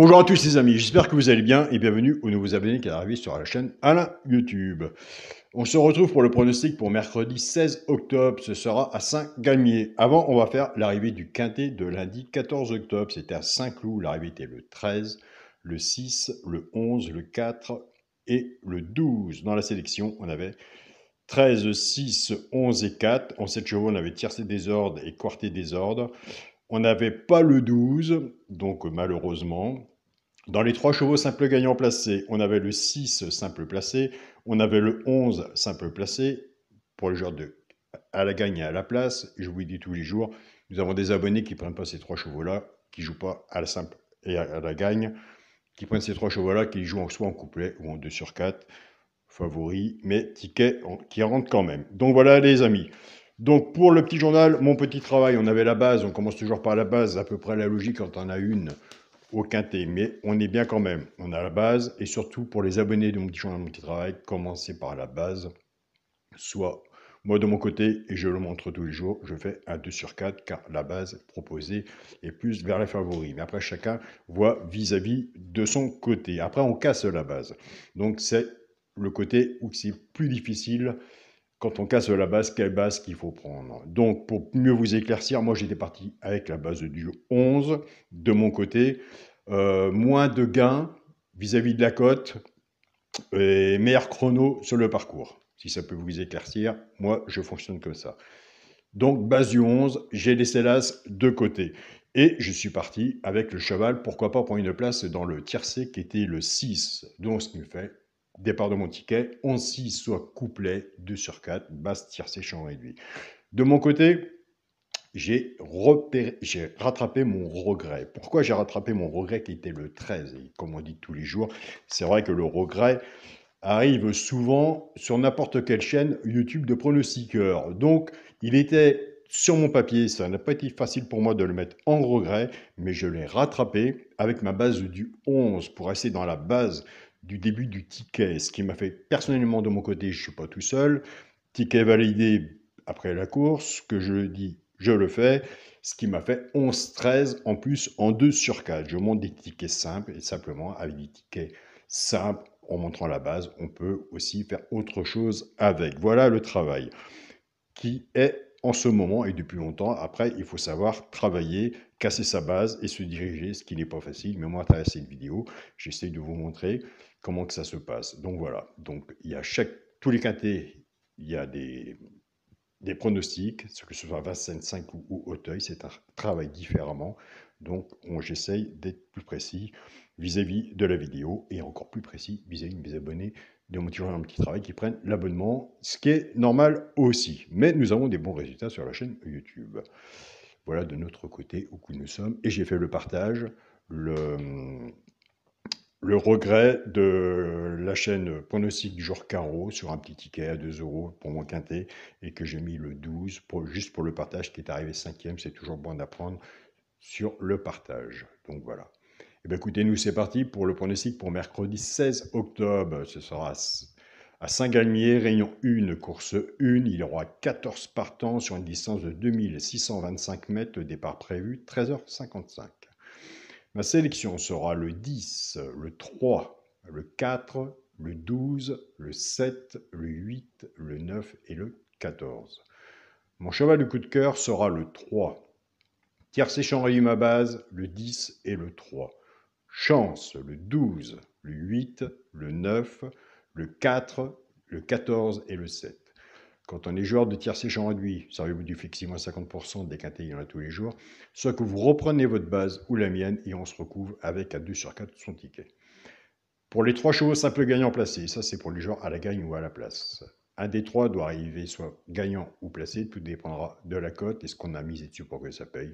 Bonjour à tous les amis, j'espère que vous allez bien et bienvenue aux nouveaux abonnés qui arrivent sur la chaîne Alain YouTube. On se retrouve pour le pronostic pour mercredi 16 octobre, ce sera à Saint-Galmier. Avant, on va faire l'arrivée du quintet de lundi 14 octobre, c'était à Saint-Cloud, l'arrivée était le 13, le 6, le 11, le 4 et le 12. Dans la sélection, on avait 13, 6, 11 et 4. En 7 chevaux, on avait tiercé désordre et quarté désordre. On n'avait pas le 12, donc malheureusement. Dans les 3 chevaux simples gagnants placés, on avait le 6 simple placé, on avait le 11 simple placé, pour les joueurs de à la gagne et à la place. Je vous le dis tous les jours, nous avons des abonnés qui ne prennent pas ces 3 chevaux-là, qui ne jouent pas à la simple et à la gagne, qui prennent ces 3 chevaux-là, qui jouent soit en couplet ou en 2 sur 4, favoris, mais tickets qui rentrent quand même. Donc voilà les amis. Donc pour le petit journal, mon petit travail, on avait la base, on commence toujours par la base, à peu près la logique quand on a une au quintet, mais on est bien quand même, on a la base, et surtout pour les abonnés de mon petit journal, mon petit travail, commencez par la base, soit moi de mon côté, et je le montre tous les jours, je fais un 2 sur 4, car la base proposée est plus vers les favoris, mais après chacun voit vis-à-vis de son côté, après on casse la base, donc c'est le côté où c'est plus difficile. Quand on casse la base, quelle base qu'il faut prendre? Donc, pour mieux vous éclaircir, moi j'étais parti avec la base du 11 de mon côté. Moins de gains vis-à-vis de la cote et meilleur chrono sur le parcours. Si ça peut vous éclaircir, moi je fonctionne comme ça. Donc, base du 11, j'ai laissé l'as de côté. Et je suis parti avec le cheval, pourquoi pas prendre une place dans le tiercé qui était le 6. Donc, ce qui me fait départ de mon ticket, 11-6, soit couplet, 2 sur 4, basse tiercé champ réduit. De mon côté, j'ai rattrapé mon regret. Pourquoi j'ai rattrapé mon regret qui était le 13? Et comme on dit tous les jours, c'est vrai que le regret arrive souvent sur n'importe quelle chaîne YouTube de pronostiqueurs. Donc, il était sur mon papier, ça n'a pas été facile pour moi de le mettre en regret, mais je l'ai rattrapé avec ma base du 11 pour rester dans la base du début du ticket, ce qui m'a fait personnellement de mon côté, je ne suis pas tout seul, ticket validé après la course, que je le dis, je le fais, ce qui m'a fait 11-13 en plus en 2 sur 4. Je monte des tickets simples et simplement avec des tickets simples, en montrant la base, on peut aussi faire autre chose avec. Voilà le travail qui est en ce moment et depuis longtemps. Après, il faut savoir travailler, casser sa base et se diriger, ce qui n'est pas facile. Mais moi, à travers cette vidéo, j'essaie de vous montrer comment que ça se passe. Donc voilà, donc il y a tous les quintés, il y a des pronostics, que ce soit Vincennes 5 ou Auteuil, c'est un travail différemment. Donc, j'essaye d'être plus précis vis-à-vis de la vidéo et encore plus précis vis-à-vis de mes abonnés de mon petit travail qui prennent l'abonnement, ce qui est normal aussi. Mais nous avons des bons résultats sur la chaîne YouTube. Voilà de notre côté où nous sommes. Et j'ai fait le partage, le regret de la chaîne pronostic du jour carreau sur un petit ticket à 2 € pour mon quintet et que j'ai mis le 12 juste pour le partage qui est arrivé 5e. C'est toujours bon d'apprendre sur le partage. Donc voilà. Et bien écoutez, nous c'est parti pour le pronostic pour mercredi 16 octobre. Ce sera à Saint-Galmier, réunion 1, course 1. Il y aura 14 partants sur une distance de 2625 mètres. Le départ prévu 13h55. Ma sélection sera le 10, le 3, le 4, le 12, le 7, le 8, le 9 et le 14. Mon cheval de coup de cœur sera le 3. Tiercé champ rayé ma base, le 10 et le 3. Chance, le 12, le 8, le 9, le 4, le 14 et le 7. Quand on est joueur de tiercé champ réduit, servez-vous du flexi moins 50%, des quintés, il y en a tous les jours, soit que vous reprenez votre base ou la mienne et on se recouvre avec un 2 sur 4 son ticket. Pour les 3 chevaux simples gagnants placés, ça c'est pour les joueurs à la gagne ou à la place. Un des 3 doit arriver soit gagnant ou placé, tout dépendra de la cote et ce qu'on a misé dessus pour que ça paye.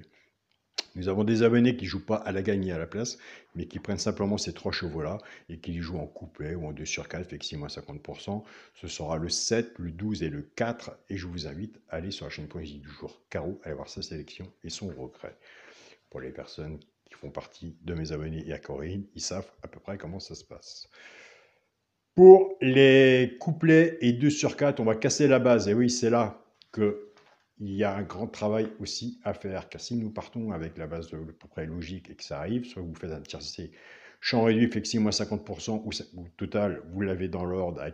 Nous avons des abonnés qui ne jouent pas à la gagne et à la place, mais qui prennent simplement ces 3 chevaux-là et qui les jouent en couplet ou en 2 sur 4, effectivement à 50%. Ce sera le 7, le 12 et le 4. Et je vous invite à aller sur la chaîne Poésie du jour Carreau, aller voir sa sélection et son regret. Pour les personnes qui font partie de mes abonnés et à Corinne, ils savent à peu près comment ça se passe. Pour les couplets et 2 sur 4, on va casser la base. Et oui, c'est là que il y a un grand travail aussi à faire, car si nous partons avec la base de peu près logique et que ça arrive, soit vous faites un tiercé Champ réduit, flexi, moins 50%, ou total, vous l'avez dans l'ordre.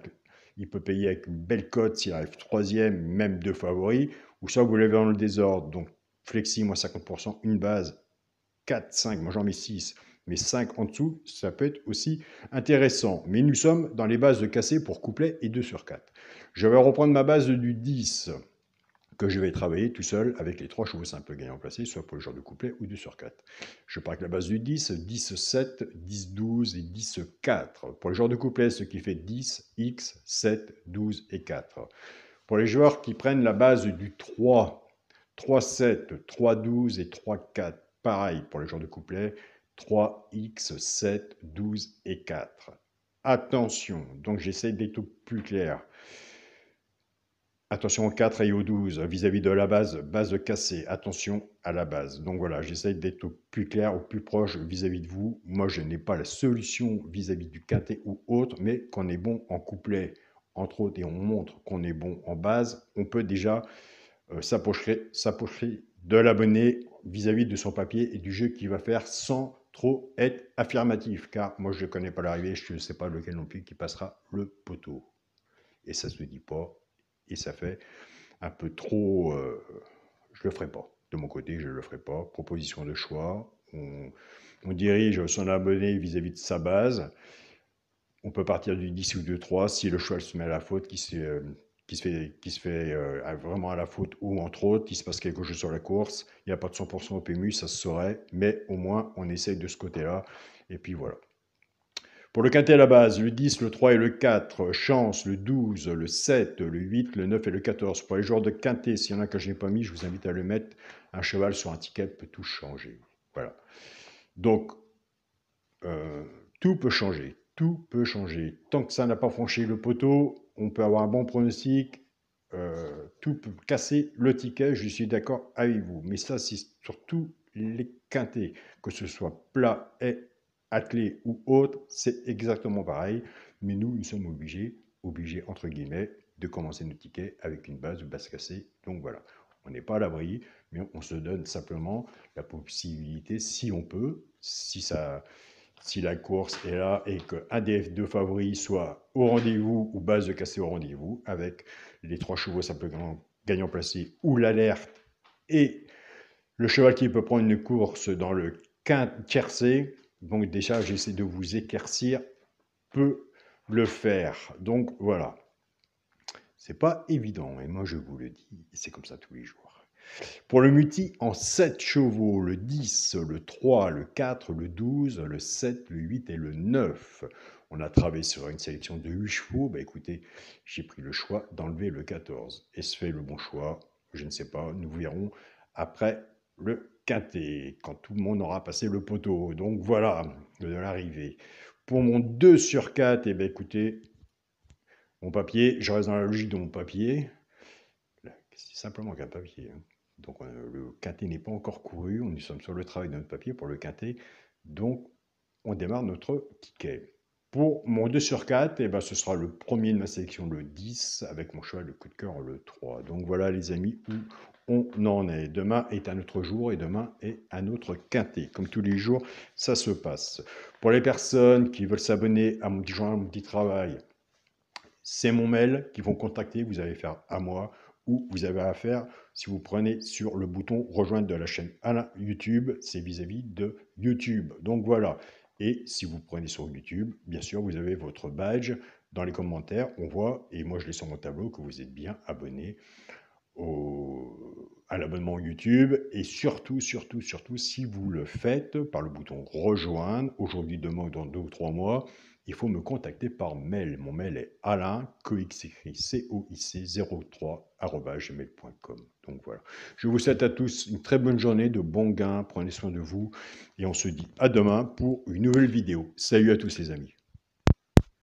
Il peut payer avec une belle cote s'il arrive troisième, même deux favoris, ou soit vous l'avez dans le désordre. Donc, flexi, moins 50%, une base, 4, 5, moi j'en mets 6, mais 5 en dessous, ça peut être aussi intéressant. Mais nous sommes dans les bases de cassé pour couplet et 2 sur 4. Je vais reprendre ma base du 10, que je vais travailler tout seul avec les 3 chevaux simples gagnants placés, soit pour le genre de couplet ou 2 sur 4. Je pars avec la base du 10, 10, 7, 10, 12 et 10, 4. Pour le genre de couplet, ce qui fait 10, X, 7, 12 et 4. Pour les joueurs qui prennent la base du 3, 3, 7, 3, 12 et 3, 4, pareil pour les joueurs de couplet, 3, X, 7, 12 et 4. Attention, donc j'essaie d'être plus clair. Attention au 4 et au 12 vis-à-vis de la base de cassé. Attention à la base. Donc voilà, j'essaie d'être au plus clair, au plus proche vis-à-vis de vous. Moi, je n'ai pas la solution vis-à-vis du quintet ou autre, mais qu'on est bon en couplet, entre autres, et on montre qu'on est bon en base, on peut déjà s'approcher de l'abonné vis-à-vis de son papier et du jeu qu'il va faire sans trop être affirmatif. Car moi, je ne connais pas l'arrivée, je ne sais pas lequel non plus qui passera le poteau. Et ça ne se dit pas. Et ça fait un peu trop... je ne le ferai pas. De mon côté, je ne le ferai pas. Proposition de choix. On dirige son abonné vis-à-vis de sa base. On peut partir du 10 ou du 3 si le cheval se met à la faute, qui se fait vraiment à la faute, ou entre autres, il se passe quelque chose sur la course. Il n'y a pas de 100% au PMU, ça se saurait. Mais au moins, on essaye de ce côté-là. Et puis voilà. Pour le quintet à la base, le 10, le 3 et le 4, chance, le 12, le 7, le 8, le 9 et le 14. Pour les joueurs de quintet, s'il y en a que je n'ai pas mis, je vous invite à le mettre. Un cheval sur un ticket peut tout changer. Voilà. Donc, tout peut changer. Tout peut changer. Tant que ça n'a pas franchi le poteau, on peut avoir un bon pronostic. Tout peut casser le ticket, je suis d'accord avec vous. Mais ça, c'est surtout les quintets, que ce soit plat et attelé ou autre, c'est exactement pareil. Mais nous sommes obligés, entre guillemets, de commencer nos tickets avec une base ou base cassée. Donc voilà, on n'est pas à l'abri, mais on se donne simplement la possibilité, si on peut, si la course est là et qu'un des deux favoris soit au rendez-vous ou base de cassé au rendez-vous, avec les 3 chevaux simplement gagnants placés ou l'alerte et le cheval qui peut prendre une course dans le tiercé. Donc déjà, j'essaie de vous éclaircir, peut le faire. Donc voilà. C'est pas évident, et moi je vous le dis, c'est comme ça tous les jours. Pour le multi en 7 chevaux, le 10, le 3, le 4, le 12, le 7, le 8 et le 9. On a travaillé sur une sélection de 8 chevaux. Bah écoutez, j'ai pris le choix d'enlever le 14. Est-ce fait le bon choix? Je ne sais pas, nous verrons après le quintet, quand tout le monde aura passé le poteau. Donc voilà, de l'arrivée. Pour mon 2 sur 4, eh bien écoutez, mon papier, je reste dans la logique de mon papier. C'est simplement qu'un papier. Donc le quintet n'est pas encore couru, nous sommes sur le travail de notre papier pour le quintet. Donc on démarre notre ticket. Pour mon 2 sur 4, eh ben, ce sera le premier de ma sélection, le 10, avec mon cheval de coup de cœur, le 3. Donc voilà les amis où on en est. Demain est un autre jour et demain est un autre quintet. Comme tous les jours, ça se passe. Pour les personnes qui veulent s'abonner à mon petit journal, mon petit travail, c'est mon mail qu'ils vont contacter, vous allez faire à moi, ou vous avez à faire si vous prenez sur le bouton rejoindre de la chaîne Alain YouTube, c'est vis-à-vis de YouTube. Donc voilà. Et si vous prenez sur YouTube, bien sûr, vous avez votre badge. Dans les commentaires, on voit, et moi je l'ai sur mon tableau, que vous êtes bien abonné à l'abonnement YouTube. Et surtout, si vous le faites par le bouton rejoindre, aujourd'hui, demain ou dans 2 ou 3 mois, il faut me contacter par mail. Mon mail est alain.coix03@gmail.com. Donc voilà. Je vous souhaite à tous une très bonne journée, de bons gains, prenez soin de vous et on se dit à demain pour une nouvelle vidéo. Salut à tous les amis.